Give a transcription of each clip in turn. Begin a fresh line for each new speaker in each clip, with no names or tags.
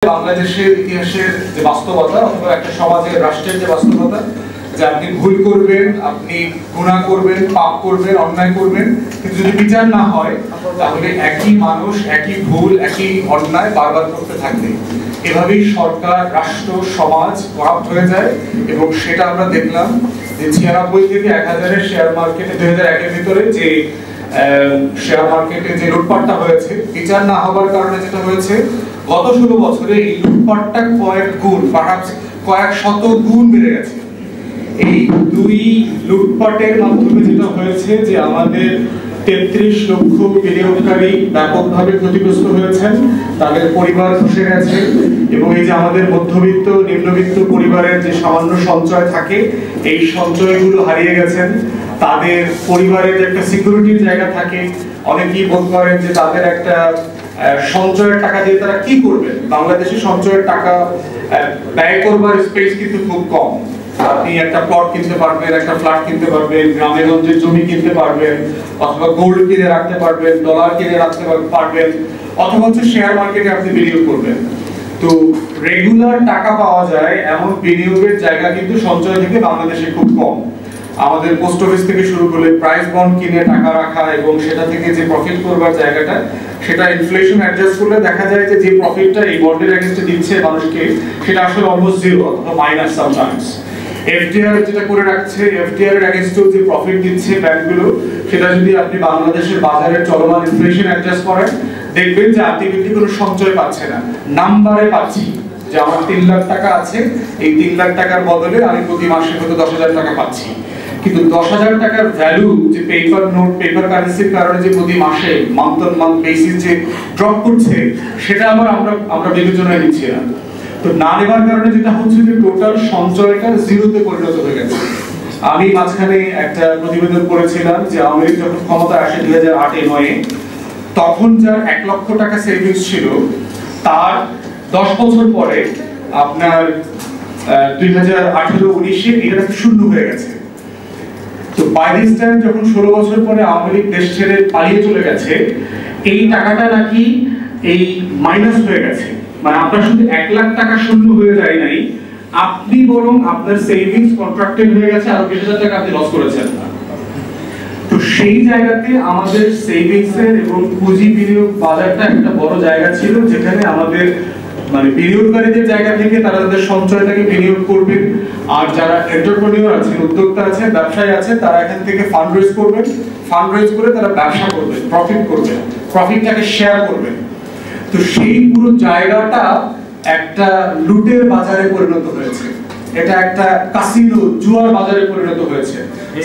বাংলাদেশের ইতিহাসের যে বাস্তবতা অথবা একটা সমাজের রাষ্ট্রের যে বাস্তবতা যে আপনি ভুল করবেন, আপনি গুনাহ করবেন, পাপ করবেন, অন্যায় করবেন, কিন্তু যদি বিচার না হয় তাহলে একই মানুষ একই ভুল একই অন্যায় বারবার করতে থাকবে। এভাবেই সরকার, রাষ্ট্র, সমাজ করাপ্ট হয়ে যায় এবং সেটা আমরা দেখলাম যে 96 থেকে 1000-এর শেয়ার মার্কেটে 2001-এর ভিতরে যে শেয়ার মার্কেটে যে লুটপাটটা হয়েছে, বিচার না হওয়ার কারণে যেটা হয়েছে গত 16 বছরে এই লুটপাটটা কয়েক গুণ, কয়েক শত গুণ বেড়ে গেছে। এই দুই লুটপাটের মাধ্যমে যেটা হয়েছে যে আমাদের 33 লক্ষ বিনিয়োগকারী ব্যাপকভাবে ক্ষতিগ্রস্ত হয়েছেন, তাদের পরিবার ধসে গেছে এবং এই যে আমাদের মধ্যবিত্ত নিম্নবিত্ত পরিবারের যে সামান্য সঞ্চয় থাকে এই সঞ্চয়গুলো হারিয়ে গেছেন। তাদের পরিবারের যে একটা সিকিউরিটির জায়গা থাকে, অনেকেই বোধ করেন যে তাদের একটা সঞ্চয়ের টাকা দিয়ে তারা কি করবেন। বাংলাদেশে সঞ্চয়ের টাকা ব্যয় করবার স্পেস কিন্তু খুব কম। আপনি একটা প্লট কিনতে পারবেন, একটা ফ্ল্যাট কিনতে পারবেন, গ্রামে গঞ্জে জমি কিনতে পারবেন, অথবা গোল্ড কিনে রাখতে পারবেন, ডলার কিনে রাখতে পারবেন, অথবা হচ্ছে শেয়ার মার্কেটে আপনি বিনিয়োগ করবেন। তো রেগুলার টাকা পাওয়া যায় এমন বিনিয়োগের জায়গা কিন্তু সঞ্চয় থেকে বাংলাদেশে খুব কম। আমাদের পোস্ট অফিস থেকে শুরু করে প্রাইস বন্ড কিনে টাকা রাখা এবং সেটা থেকে যে প্রফিট করবার জায়গাটা, সেটা ইনফ্লেশন অ্যাডজাস্ট করলে দেখা যায় যে যে প্রফিটটা এই বন্ডের এগেইনস্টে দিচ্ছে মানুষকে, সেটা আসলে অলমোস্ট জিরো অথবা মাইনাস সামটাইমস। এফডিআর যেটা করে রাখছে, এফডিআর এর এগেইনস্টে যে প্রফিট দিচ্ছে ব্যাংকগুলো, সেটা যদি আপনি বাংলাদেশের বাজারে চলমান ইনফ্লেশন অ্যাডজাস্ট করেন, দেখবেন যে আলটিমেটলি কোনো সঞ্চয় পাচ্ছে না, নাম্বারে পাচ্ছি যে আমার 3 লাখ টাকা আছে, এই 3 লাখ টাকার বদলে আমি প্রতি মাসে হয়তো 10,000 টাকা পাচ্ছি। কিন্তু 10,000 টাকার ভ্যালু যে পেপার নোট, পেপার কারেন্সির কারণে যে প্রতি মাসে মান্থ অন মান্থ বেসিস যে ড্রপ করছে, সেটা আবার আমরা বিবেচনায় নিচ্ছি না। তো না নেবার কারণে যেটা হচ্ছে যে টোটাল সঞ্চয়টা জিরোতে পরিণত হয়ে গেছে। আমি মাঝখানে একটা প্রতিবেদন করেছিলাম যে আওয়ামী লীগ যখন ক্ষমতায় আসে 2008-9-এ, তখন যার 1 লক্ষ টাকা সেভিংস ছিল, তার 10 বছর পরে আপনার 2018-19-এ এটা শূন্য হয়ে গেছে। তো বাই দিস টাইম যখন 16 বছর পরে আওয়ামী লীগ দেশ ছেড়ে পালিয়ে চলে গেছে, এই টাকাটা নাকি এই মাইনাস হয়ে গেছে। মানে আপনার শুধু 1 লাখ টাকা শূন্য হয়ে যায় নাই, আপনি বরং আপনার সেভিংস কন্ট্রাক্টেড হয়ে গেছে, আরো 20,000 টাকা আপনি লস করেছেন। তো সেই জায়গাতে আমাদের সেভিংসের এবং পুঁজি বিনিয়োগ বাজারটা একটা বড় জায়গা ছিল, যেখানে আমাদের মানে বিনিয়োগকারীদের জায়গা থেকে তারা তাদের সঞ্চয়টাকে বিনিয়োগ করবেন, আর যারা এন্টারপ্রেনিউর আছে, উদ্যোক্তা আছে, ব্যবসায়ী আছে, তারা এখান থেকে ফান্ড রেজ করবেন, ফান্ড রেজ করে তারা ব্যবসা করবেন, প্রফিট করবেন, প্রফিটটাকে শেয়ার করবেন। তো সেই পুরো জায়গাটা একটা লুটের বাজারে পরিণত হয়েছে, এটা একটা কাসিনো, জুয়ার বাজারে পরিণত হয়েছে।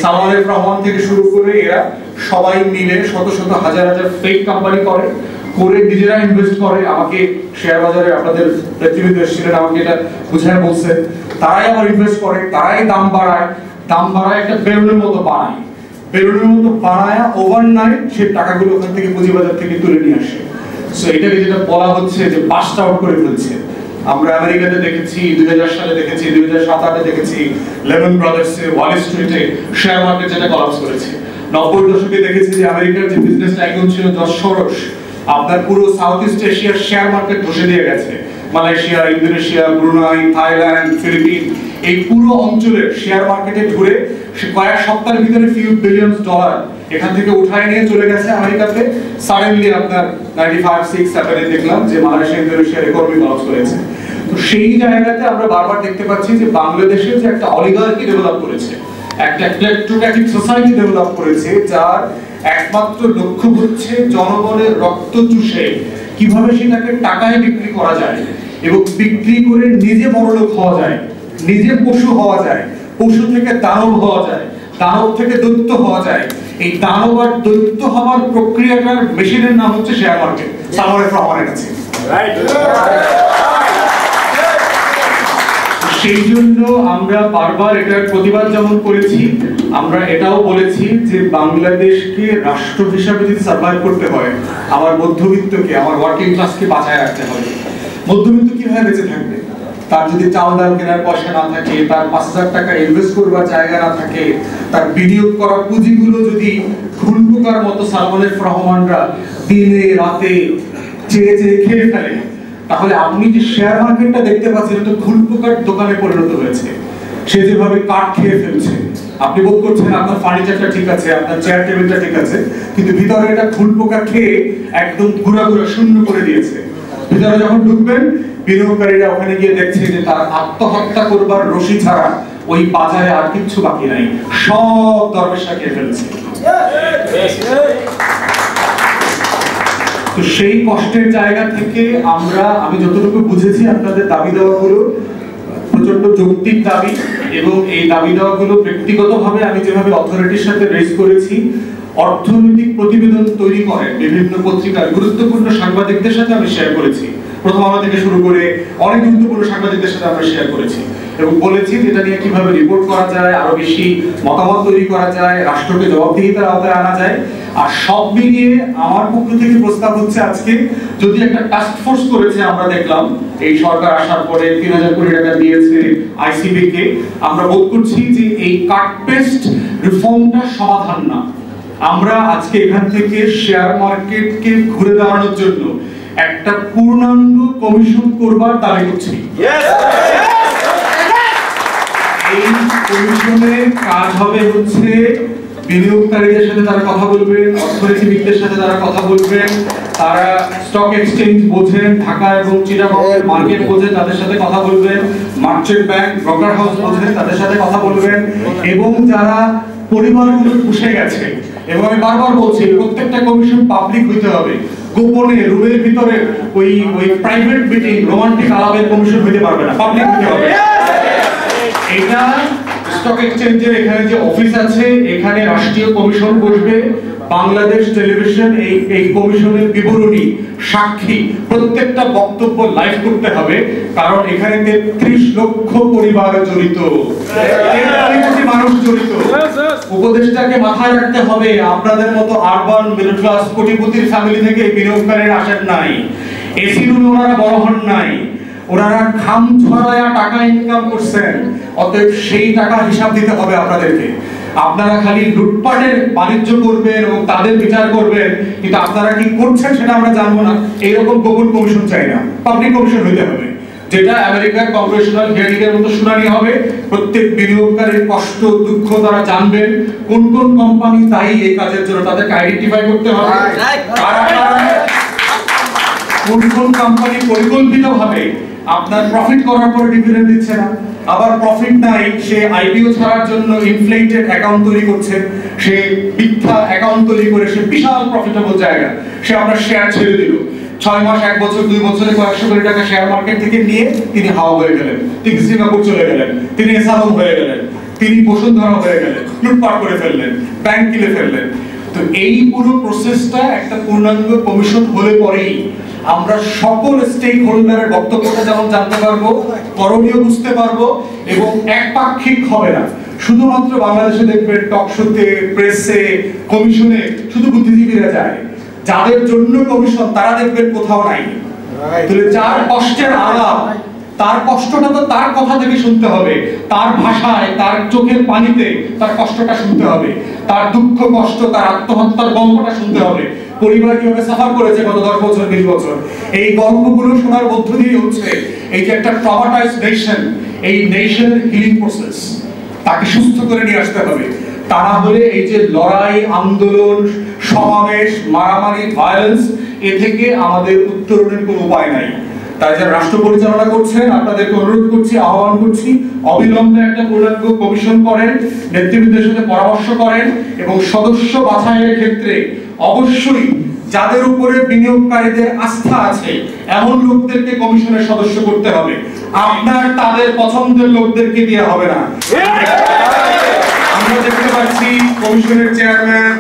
সালমান রহমান থেকে শুরু করে এরা সবাই মিলে শত শত হাজার হাজার ফেক কোম্পানি করে নিজেরা ইনভেস্ট করে। আমাকে শেয়ার বাজারে আপনাদের প্রতিনিধি এসেছিলেন, আমাকে এটা বুঝায় বলছে, তারাই আবার ইনভেস্ট করে, তারাই দাম বাড়ায় একটা বেলুনের মতো বানায় ওভারনাইট সেই টাকাগুলো ওখান থেকে পুঁজিবাজার থেকে তুলে নিয়ে আসে। সো এটাকে যেটা বলা হচ্ছে যে বাস্ট আউট করে ফেলছে। আমরা আমেরিকাতে দেখেছি, 2000 সালে দেখেছি, 2007-8-এ দেখেছি, লেমন ব্রাদার্সে, ওয়াল স্ট্রিটে শেয়ার মার্কেট যেটা কলাপস করেছে। 90-এর দশকে দেখেছি যে আমেরিকার যে বিজনেস টাইকুন ছিল জর্জ সরোস, আপনার পুরো সাউথ ইস্ট এশিয়ার শেয়ার মার্কেট ধসে দিয়ে গেছে। Malaysia, Indonesia, Brunei, Thailand, Philippines, এই পুরো অঞ্চলের শেয়ার মার্কেটে ঘুরে সে কয়েক সপ্তাহের ভিতরে ফিউ বিলিয়নস ডলার এখান থেকে উঠায় নিয়ে চলে গেছে আমেরিকাতে। সাডেনলি আপনার 95-6-7-এ দেখলাম যে মালয়েশিয়া, ইন্দোনেশিয়ার ইকোনমি লস করেছে। তো সেই জায়গাতে আমরা বারবার দেখতে পাচ্ছি যে বাংলাদেশে যে একটা অলিগার্কি ডেভেলপ করেছে, একটা ক্লেপ্টোক্র্যাটিক সোসাইটি ডেভেলপ করেছে, যার একমাত্র লক্ষ্য হচ্ছে জনগণের রক্ত চুষে কিভাবে সেটাকে টাকায় বিক্রি করা যায় এবং বিক্রি করে নিজে বড়লোক হওয়া যায়, নিজে পশু হওয়া যায়, পশু থেকে দানব হওয়া যায়, দানব থেকে দৈত্য হওয়া যায়। এই দানব আর দৈত্য হওয়ার প্রক্রিয়াটার মেশিনের নাম হচ্ছে শেয়ার মার্কেট, সালমান রহমানের কাছে। সেই জন্য আমরা বারবার এটার প্রতিবাদ যেমন করেছি, আমরা এটাও বলেছি যে বাংলাদেশকে রাষ্ট্র হিসাবে যদি সার্ভাইভ করতে হয়, আমার মধ্যবিত্তকে, আমার ওয়ার্কিং ক্লাসকে বাঁচায় রাখতে হবে। মধ্যবিত্ত কিভাবে বেঁচে থাকবে? তার যদি চাল ডাল কেনার পয়সা না থাকে, তার 5,000 টাকা ইনভেস্ট করবার জায়গা না থাকে, তার বিনিয়োগ করা পুঁজিগুলো যদি ঘুলপোকার মতো সালমান রহমানরা দিনে রাতে চেয়ে চেয়ে খেয়ে ফেলে, তাহলে আপনি যে শেয়ার মার্কেটটা দেখতে পাচ্ছেন এটা ঘুরপোকার দোকানে পরিণত হয়েছে। সে যেভাবে কাঠ খেয়ে ফেলছে, আপনি বোধ করছেন আপনার ফার্নিচারটা ঠিক আছে, আপনার চেয়ার টেবিলটা ঠিক আছে, কিন্তু ভিতরে এটা ঘুরপোকা খেয়ে একদম ঘুরা শূন্য করে দিয়েছে। ভিতরে যখন ঢুকবেন, বিনিয়োগকারীরা ওখানে গিয়ে দেখছে যে তার আত্মহত্যা করবার রশি ছাড়া ওই বাজারে আর কিচ্ছু বাকি নাই, সব দরবেশা খেয়ে ফেলছে। তো সেই কষ্টের জায়গা থেকে আমি যতটুকু বুঝেছি আপনাদের দাবি দেওয়াগুলো প্রচন্ড যৌক্তিক দাবি, এবং এই দাবি দেওয়াগুলো ব্যক্তিগতভাবে আমি যেভাবে অথরিটির সাথে রেজ করেছি, অর্থনৈতিক প্রতিবেদন তৈরি করেন বিভিন্ন পত্রিকার গুরুত্বপূর্ণ সাংবাদিকদের সাথে আমি শেয়ার করেছি। প্রথম আলো থেকে শুরু করে অনেক গুরুত্বপূর্ণ সাংবাদিকদের সাথে আমরা শেয়ার করেছি এবং বলেছি এটা নিয়ে কিভাবে রিপোর্ট করা যায়, আরো বেশি মতামত তৈরি করা যায়, রাষ্ট্রকে জবাবদিহিতার আওতায় আনা যায়। আর সব মিলিয়ে আমার পক্ষ থেকে প্রস্তাব হচ্ছে, আজকে যদি একটা টাস্ক ফোর্স করেছে আমরা দেখলাম এই সরকার আসার পরে 3000 কোটি টাকা দিয়েছে আইসিবি কে, আমরা বোধ করছি যে এই কাট পেস্ট রিফর্মটা সমাধান না। আমরা আজকে এখান থেকে শেয়ার মার্কেটকে ঘুরে দাঁড়ানোর জন্য একটা পূর্ণাঙ্গ কমিশন করবার দাবি করছি। এই কমিশনের কাজ হবে হচ্ছে বিনিয়োগকারীদের সাথে তারা কথা বলবেন, অর্থনীতিবিদদের সাথে তারা কথা বলবেন, তারা স্টক এক্সচেঞ্জ বোঝেন, ঢাকা এবং চিটাগংয়ের মার্কেট বোঝেন, তাদের সাথে কথা বলবেন, মার্চেন্ট ব্যাংক, ব্রোকার হাউস বোঝেন, তাদের সাথে কথা বলবেন, এবং যারা পরিবারগুলো পুষে গেছে, এবং আমি বারবার বলছি প্রত্যেকটা কমিশন পাবলিক হইতে হবে, গোপনে রুমের ভিতরে ওই প্রাইভেট মিটিং রোমান্টিক আলাপের কমিশন হইতে পারবে না, পাবলিক হইতে হবে। এটা স্টক এক্সচেঞ্জের এখানে যে অফিস আছে, এখানে রাষ্ট্রীয় কমিশন বসবে, বাংলাদেশ টেলিভিশন এই কমিশনের বিবরণী, সাক্ষী, প্রত্যেকটা বক্তব্য লাইভ করতে হবে, কারণ এখানে 33 লক্ষ পরিবার জড়িত, 43 কোটি মানুষ জড়িত। উপদেষ্টাকে মাথায় রাখতে হবে, আপনাদের মতো আরবান মিডল ক্লাস কোটিপতির ফ্যামিলি থেকে বিনিয়োগকারীরা আসেন নাই, এসি রুমে ওনারা বড় হন নাই, ওনারা খাম ছড়ায়া টাকা ইনকাম করছেন, অতএব সেই টাকা হিসাব দিতে হবে আপনাদেরকে। আপনারা খালি লুটপাটের বাণিজ্য করবেন এবং তাদের বিচার করবেন, কিন্তু আপনারা কি করছেন সেটা আমরা জানবো না। এইরকম গোপন কমিশন চাই না, পাবলিক কমিশন হইতে হবে, যেটা আমেরিকার কংগ্রেশনাল হিয়ারিং এর মতো শুনানি হবে। প্রত্যেক বিনিয়োগকারীর কষ্ট দুঃখ তারা জানবেন, কোন কোন কোম্পানি দায়ী এই কাজের জন্য তাদেরকে আইডেন্টিফাই করতে হবে, কোন কোন কোম্পানি পরিকল্পিতভাবে আপনার প্রফিট করার পরে ডিভিডেন্ড দিচ্ছে না, আবার প্রফিট নাই, সে আইপিও ছাড়ার জন্য ইনফ্লেটেড অ্যাকাউন্ট তৈরি করছে, সে মিথ্যা অ্যাকাউন্ট তৈরি করে সে বিশাল প্রফিটেবল জায়গা সে আমরা শেয়ার ছেড়ে দিল, 6 মাস 1 বছর 2 বছরে কয়েকশো কোটি টাকা শেয়ার মার্কেট থেকে নিয়ে তিনি হাওয়া হয়ে গেলেন, তিনি সিঙ্গাপুর চলে গেলেন, তিনি এসালম হয়ে গেলেন, তিনি বসুন্ধরা হয়ে গেলেন, লুটপাট করে ফেললেন, ব্যাংক কিনে ফেললেন। তো এই পুরো প্রসেসটা একটা পূর্ণাঙ্গ কমিশন হলে পরেই আমরা সকল স্টেক হোল্ডারের বক্তব্যটা যেমন জানতে পারবো, করণীয় বুঝতে পারবো, এবং একপাক্ষিক হবে না। শুধুমাত্র বাংলাদেশে দেখবেন টক শোতে, প্রেসে, কমিশনে শুধু বুদ্ধিজীবীরা যায়, যাদের জন্য কমিশন তারা দেখবেন কোথাও নাই। তাহলে যার কষ্টের আলাপ, তার কষ্টটা তো তার কথা থেকে শুনতে হবে, তার ভাষায়, তার চোখের পানিতে তার কষ্টটা শুনতে হবে, তার দুঃখ কষ্ট, তার আত্মহত্যার গল্পটা শুনতে হবে, পরিবার কিভাবে সাফার করেছে গত 10 বছর 20 বছর। এই গল্পগুলো শোনার মধ্য দিয়ে হচ্ছে এই যে একটা ট্রমাটাইজড নেশন, এই নেশনের হিলিং প্রসেস তাকে সুস্থ করে নিয়ে আসতে হবে। তা না হলে এই যে লড়াই, আন্দোলন, সমাবেশ, মারামারি, ভায়োলেন্স, এ থেকে আমাদের উত্তরণের কোনো উপায় নাই। তাই যারা রাষ্ট্র পরিচালনা করছেন আপনাদেরকে অনুরোধ করছি, আহ্বান করছি, অবিলম্বে একটা পূর্ণাঙ্গ কমিশন করেন, নেতৃবৃন্দের সাথে পরামর্শ করেন, এবং সদস্য বাছাইয়ের ক্ষেত্রে অবশ্যই যাদের উপরে বিনিয়োগকারীদের আস্থা আছে এমন লোকদেরকে কমিশনের সদস্য করতে হবে, আপনার তাদের পছন্দের লোকদেরকে দিয়ে হবে না। আমরা দেখতে পাচ্ছি কমিশনের চেয়ারম্যান,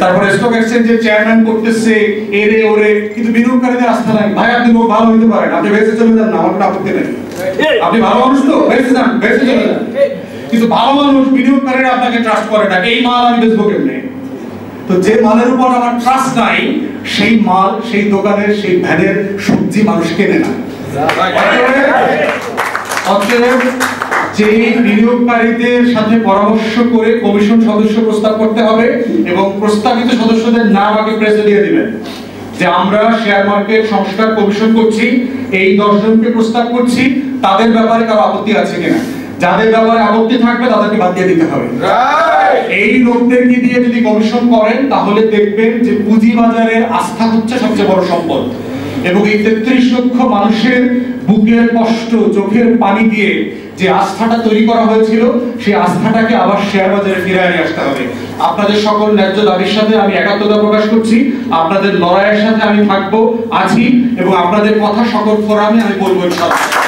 তারপরে স্টক এক্সচেঞ্জের চেয়ারম্যান করতেছে এরে ওরে, কিন্তু বিনিয়োগকারীদের আস্থা নাই। ভাই আপনি লোক ভালো হইতে পারেন, আপনি বেঁচে চলে যান না, আমার কোনো আপত্তি নেই, আপনি ভালো মানুষ তো বেঁচে যান, বেঁচে চলে যান, কিন্তু ভালো মানুষ বিনিয়োগকারীরা আপনাকে ট্রাস্ট করে না, এই মাল আমি বেচবো কেমনে? তো যে মালের উপর আমার ট্রাস্ট নাই, সেই মাল, সেই দোকানের, সেই ভ্যানের সবজি মানুষ কেনে না। অতএব যে বিনিয়োগকারীদের সাথে পরামর্শ করে কমিশন সদস্য প্রস্তাব করতে হবে, এবং প্রস্তাবিত সদস্যদের নাম আগে প্রেসে দিয়ে দিবেন, যে আমরা শেয়ার মার্কেট সংস্কার কমিশন করছি, এই 10 জনকে প্রস্তাব করছি, তাদের ব্যাপারে কারো আপত্তি আছে কিনা? যাদের ব্যাপারে আপত্তি থাকবে তাদেরকে বাদ দিয়ে দিতে হবে। এই লোকদেরকে দিয়ে যদি কমিশন করেন তাহলে দেখবেন যে পুঁজিবাজারের আস্থা হচ্ছে সবচেয়ে বড় সম্পদ, এবং এই 33 লক্ষ মানুষের বুকের কষ্ট, চোখের পানি দিয়ে যে আস্থাটা তৈরি করা হয়েছিল, সেই আস্থাটাকে আবার শেয়ার বাজারে ফিরিয়ে নিয়ে আসতে হবে। আপনাদের সকল ন্যায্য দাবির সাথে আমি একাত্মতা প্রকাশ করছি, আপনাদের লড়াইয়ের সাথে আমি থাকবো, আছি, এবং আপনাদের কথা সকল ফোরামে আমি বলবো ইনশাআল্লাহ।